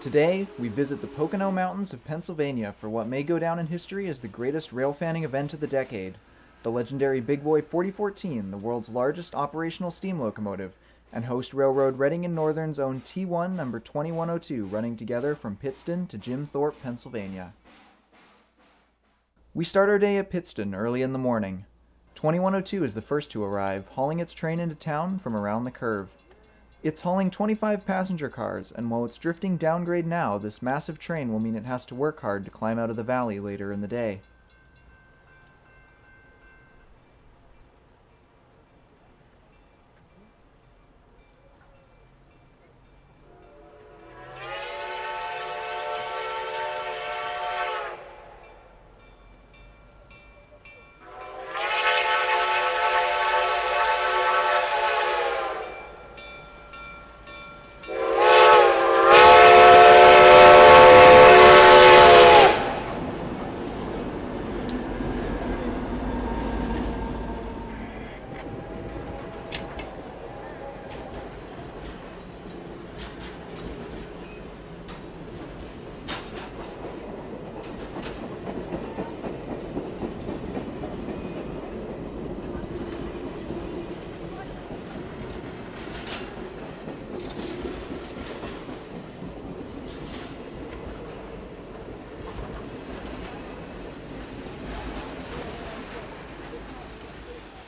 Today, we visit the Pocono Mountains of Pennsylvania for what may go down in history as the greatest railfanning event of the decade. The legendary Big Boy 4014, the world's largest operational steam locomotive, and Host Railroad Reading and Northern's own T1 number 2102 running together from Pittston to Jim Thorpe, Pennsylvania. We start our day at Pittston early in the morning. 2102 is the first to arrive, hauling its train into town from around the curve. It's hauling 25 passenger cars, and while it's drifting downgrade now, this massive train will mean it has to work hard to climb out of the valley later in the day.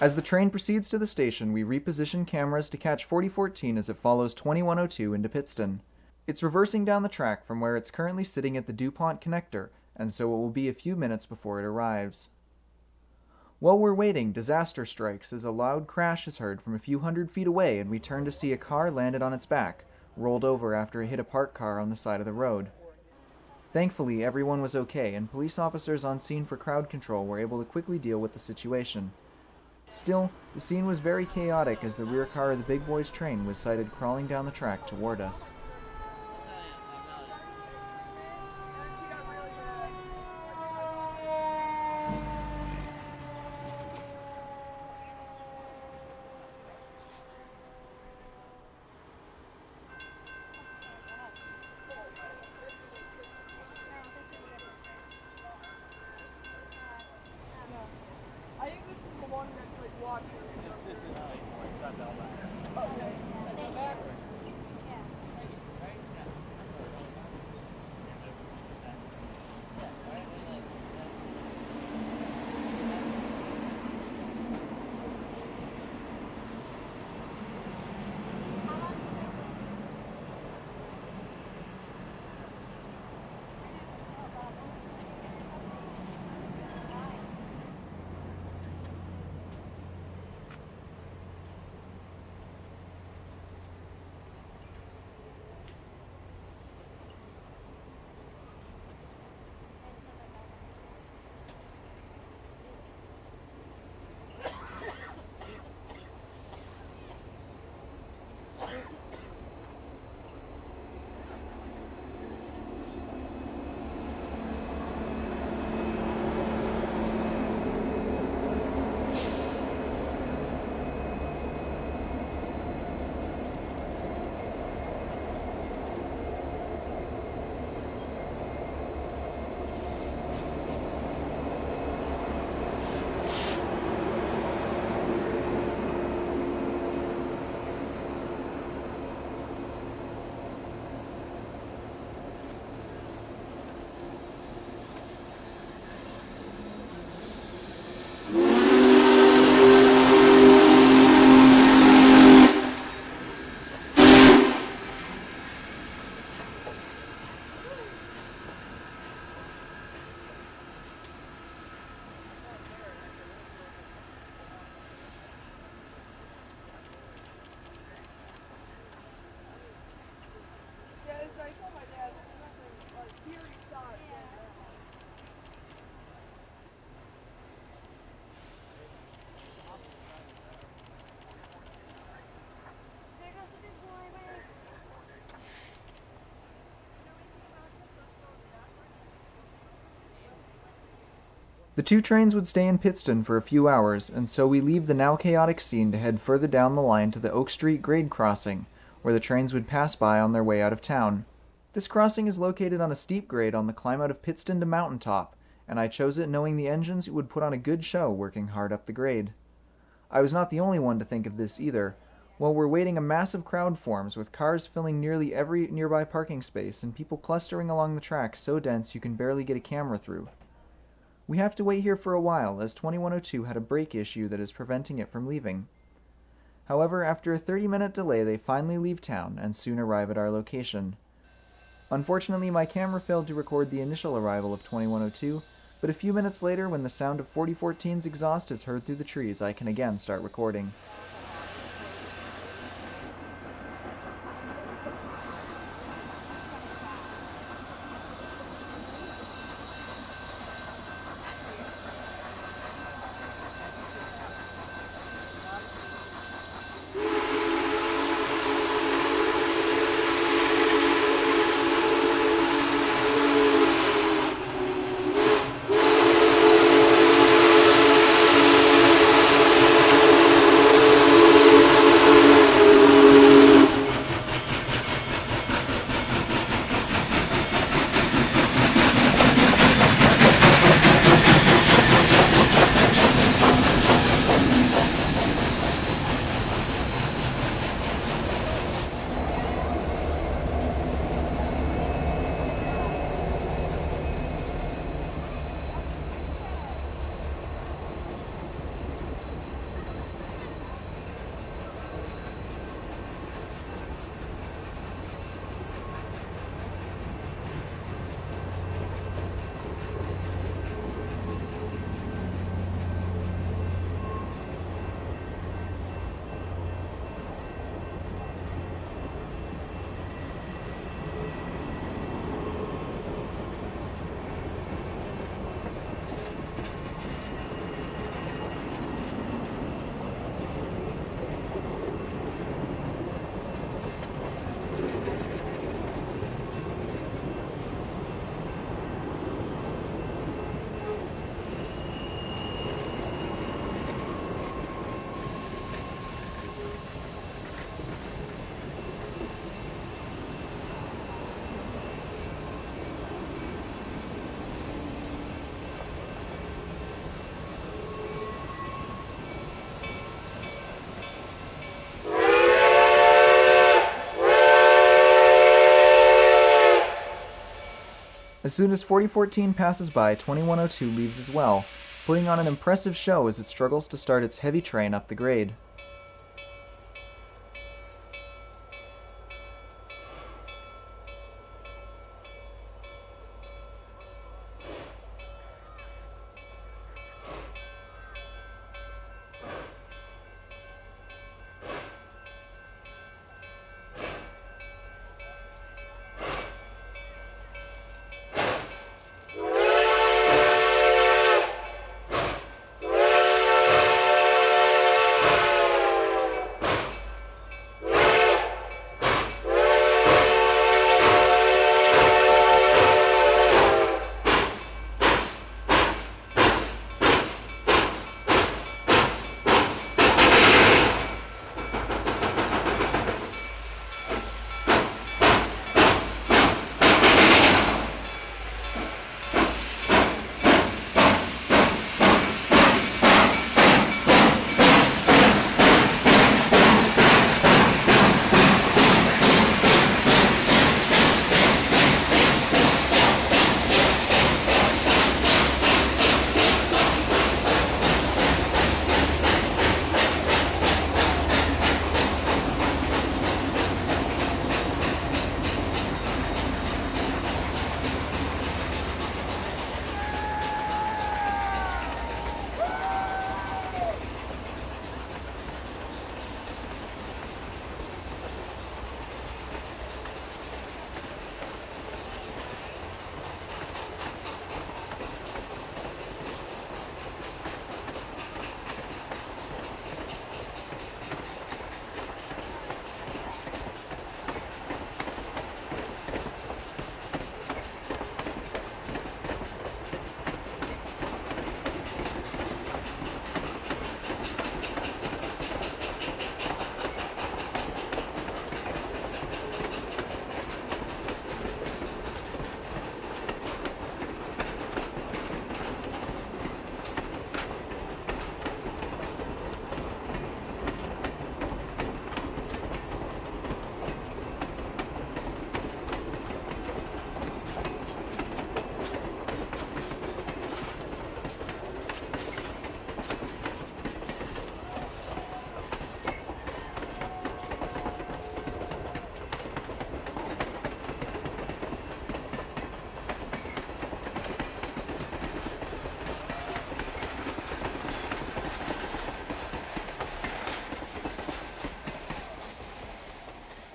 As the train proceeds to the station, we reposition cameras to catch 4014 as it follows 2102 into Pittston. It's reversing down the track from where it's currently sitting at the DuPont connector, and so it will be a few minutes before it arrives. While we're waiting, disaster strikes as a loud crash is heard from a few hundred feet away, and we turn to see a car landed on its back, rolled over after it hit a parked car on the side of the road. Thankfully, everyone was okay, and police officers on scene for crowd control were able to quickly deal with the situation. Still, the scene was very chaotic as the rear car of the Big Boy's train was sighted crawling down the track toward us. I think this is the one that's like watching. This is it's on Bell back. Okay. Backwards. The two trains would stay in Pittston for a few hours, and so we leave the now chaotic scene to head further down the line to the Oak Street grade crossing, where the trains would pass by on their way out of town. This crossing is located on a steep grade on the climb out of Pittston to Mountaintop, and I chose it knowing the engines would put on a good show working hard up the grade. I was not the only one to think of this either. While we're waiting, a massive crowd forms, with cars filling nearly every nearby parking space and people clustering along the track so dense you can barely get a camera through. We have to wait here for a while, as 2102 had a brake issue that is preventing it from leaving. However, after a 30-minute delay, they finally leave town and soon arrive at our location. Unfortunately, my camera failed to record the initial arrival of 2102, but a few minutes later, when the sound of 4014's exhaust is heard through the trees, I can again start recording. As soon as 4014 passes by, 2102 leaves as well, putting on an impressive show as it struggles to start its heavy train up the grade.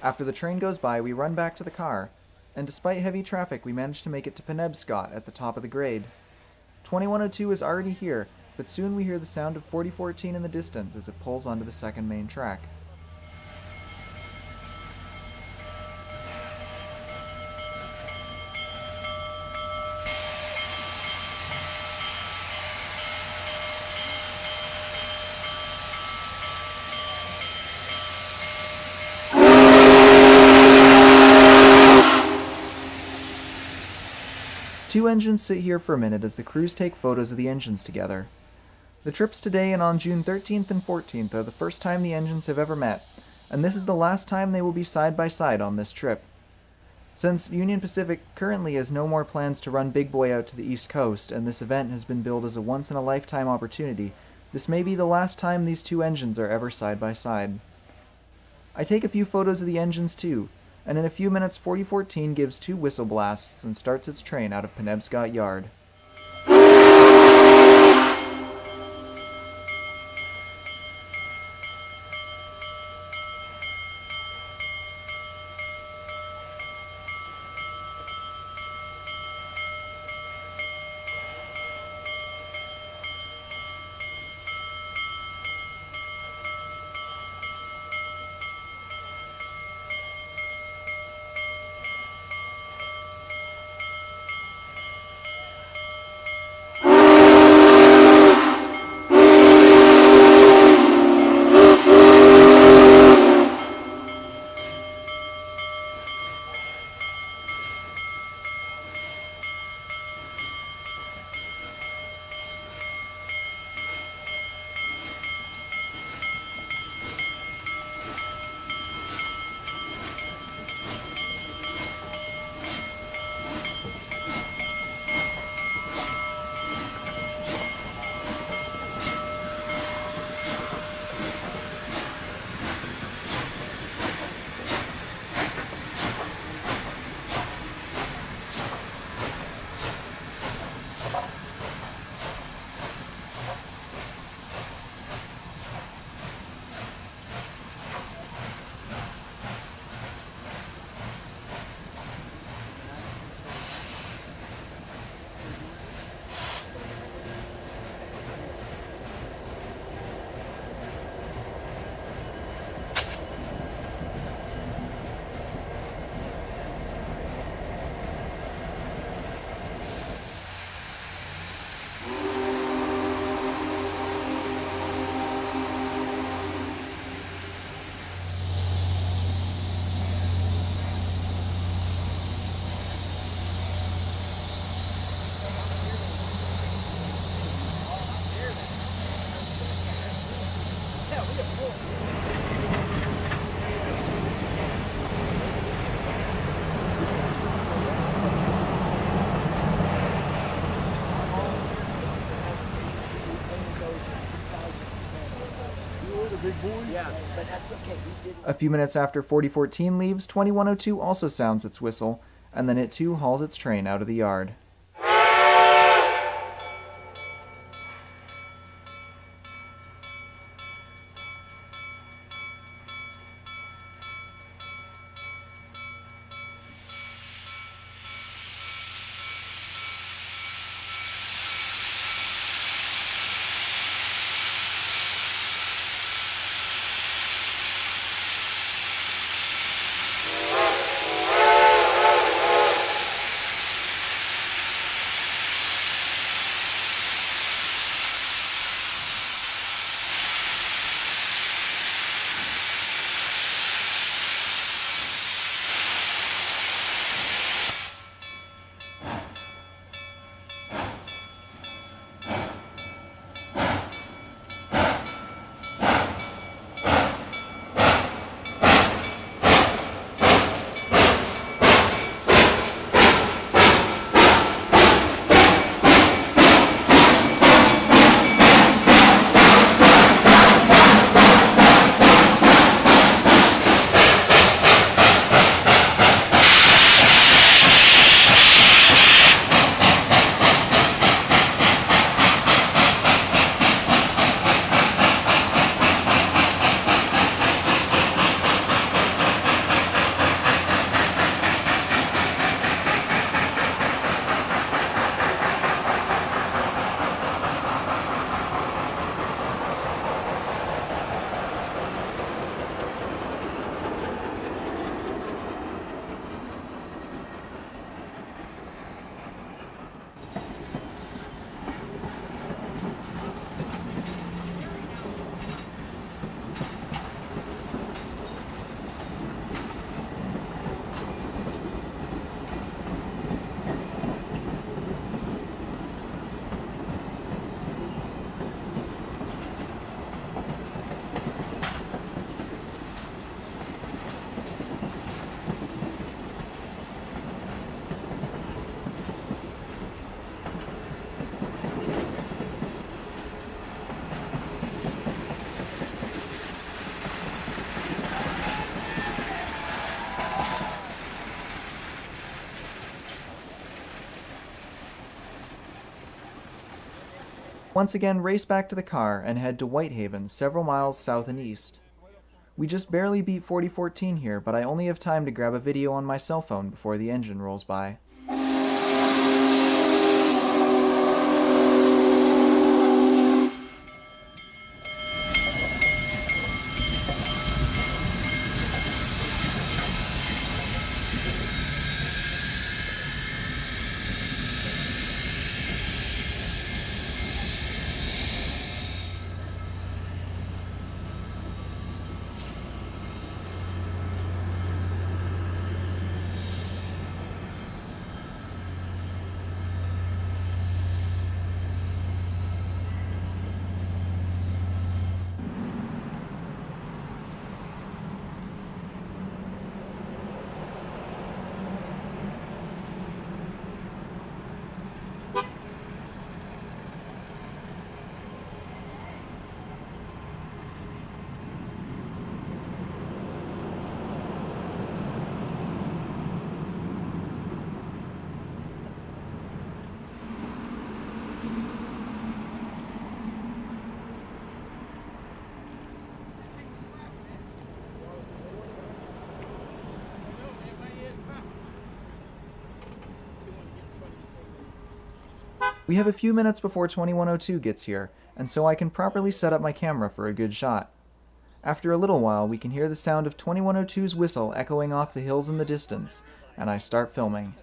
After the train goes by, we run back to the car, and despite heavy traffic, we manage to make it to Penobscot at the top of the grade. 2102 is already here, but soon we hear the sound of 4014 in the distance as it pulls onto the second main track. Two engines sit here for a minute as the crews take photos of the engines together. The trips today and on June 13th and 14th are the first time the engines have ever met, and this is the last time they will be side by side on this trip. Since Union Pacific currently has no more plans to run Big Boy out to the East Coast, and this event has been billed as a once-in-a-lifetime opportunity, this may be the last time these two engines are ever side by side. I take a few photos of the engines too, and in a few minutes 4014 gives two whistle blasts and starts its train out of Penobscot Yard. A few minutes after 4014 leaves, 2102 also sounds its whistle, and then it too hauls its train out of the yard. Once again, race back to the car and head to Whitehaven, several miles south and east. We just barely beat 4014 here, but I only have time to grab a video on my cell phone before the engine rolls by. We have a few minutes before 2102 gets here, and so I can properly set up my camera for a good shot. After a little while, we can hear the sound of 2102's whistle echoing off the hills in the distance, and I start filming.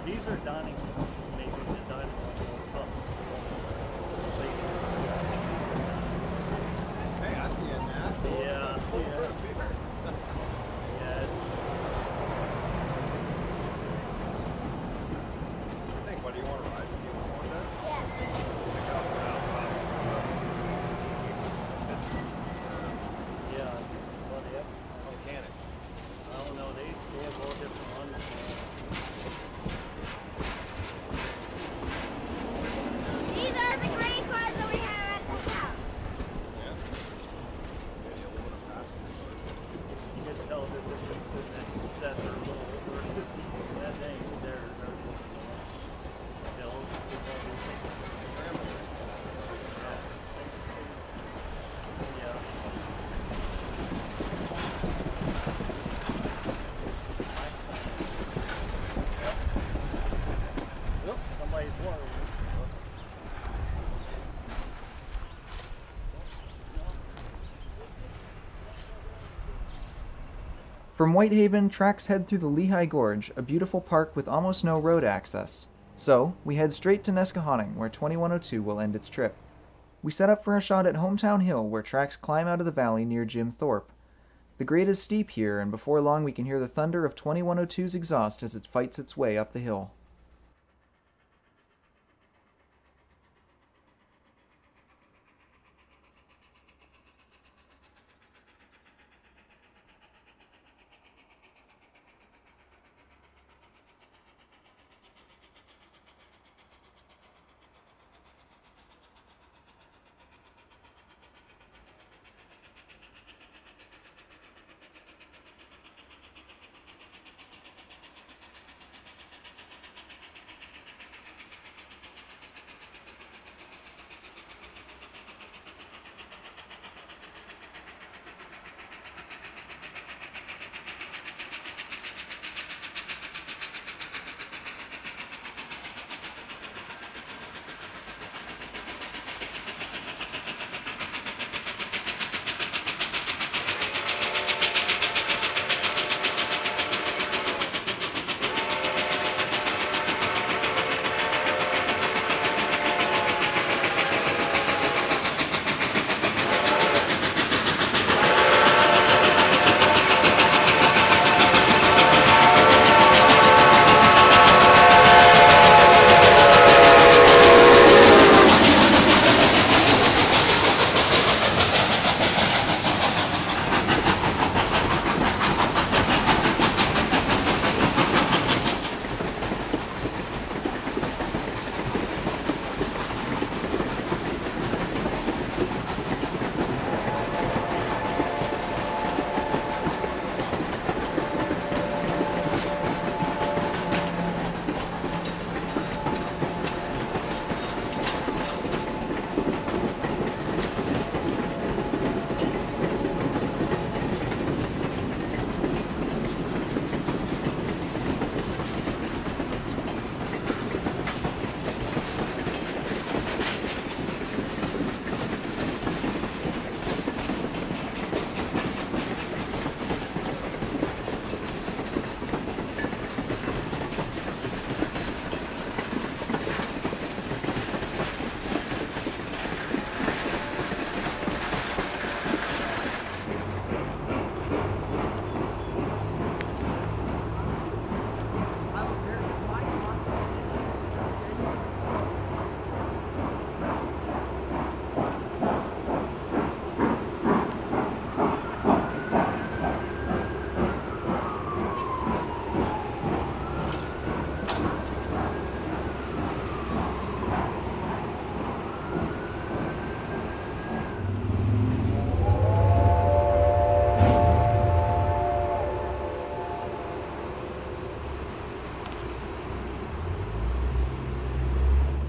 These are dining. Maybe the dining one. Hey, I'd be in that. Yeah. Yeah. I think, what do you want to ride? Do you want that? Yeah. Well, they have Mechanic. I don't know. They have all different ones. These are the gray cars that we have at the house. Yeah. Maybe a little bit of passenger. You can tell the difference in that they're a little older. That thing, they're yeah. Yep, somebody's water. From Whitehaven, tracks head through the Lehigh Gorge, a beautiful park with almost no road access. So, we head straight to Nesquehoning, where 2102 will end its trip. We set up for a shot at Hometown Hill, where tracks climb out of the valley near Jim Thorpe. The grade is steep here, and before long we can hear the thunder of 2102's exhaust as it fights its way up the hill.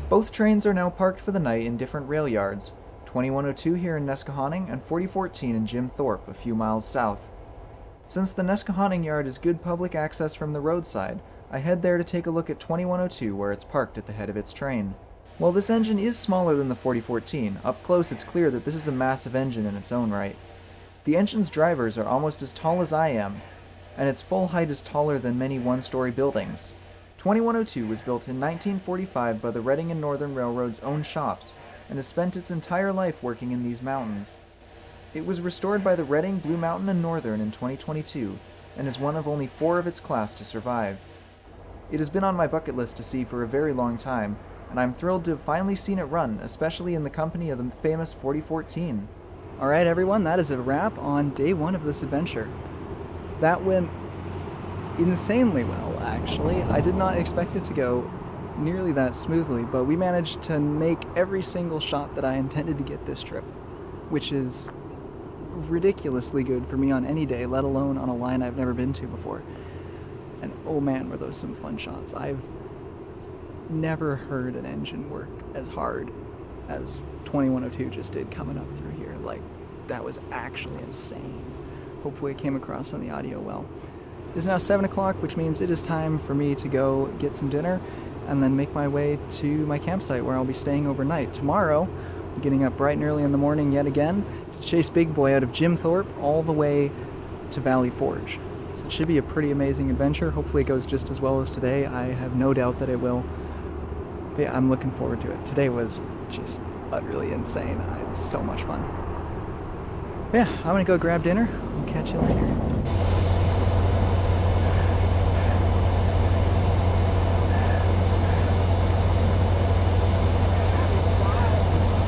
Both trains are now parked for the night in different rail yards, 2102 here in Nesquehoning and 4014 in Jim Thorpe, a few miles south. Since the Nesquehoning yard is good public access from the roadside, I head there to take a look at 2102 where it's parked at the head of its train. While this engine is smaller than the 4014, up close it's clear that this is a massive engine in its own right. The engine's drivers are almost as tall as I am, and its full height is taller than many one-story buildings. 2102 was built in 1945 by the Reading and Northern Railroad's own shops, and has spent its entire life working in these mountains. It was restored by the Reading, Blue Mountain, and Northern in 2022, and is one of only 4 of its class to survive. It has been on my bucket list to see for a very long time, and I'm thrilled to have finally seen it run, especially in the company of the famous 4014. Alright everyone, that is a wrap on day 1 of this adventure. That went insanely well, actually. I did not expect it to go nearly that smoothly, but we managed to make every single shot that I intended to get this trip, which is ridiculously good for me on any day, let alone on a line I've never been to before. And oh man, were those some fun shots. I've never heard an engine work as hard as 2102 just did coming up through here. Like, that was actually insane. Hopefully it came across on the audio well. It's now 7 o'clock, which means it is time for me to go get some dinner and then make my way to my campsite where I'll be staying overnight. Tomorrow, I'm getting up bright and early in the morning yet again to chase Big Boy out of Jim Thorpe all the way to Valley Forge. So it should be a pretty amazing adventure. Hopefully it goes just as well as today. I have no doubt that it will. But yeah, I'm looking forward to it. Today was just utterly insane. It's so much fun. But yeah, I'm gonna go grab dinner. Catch you later.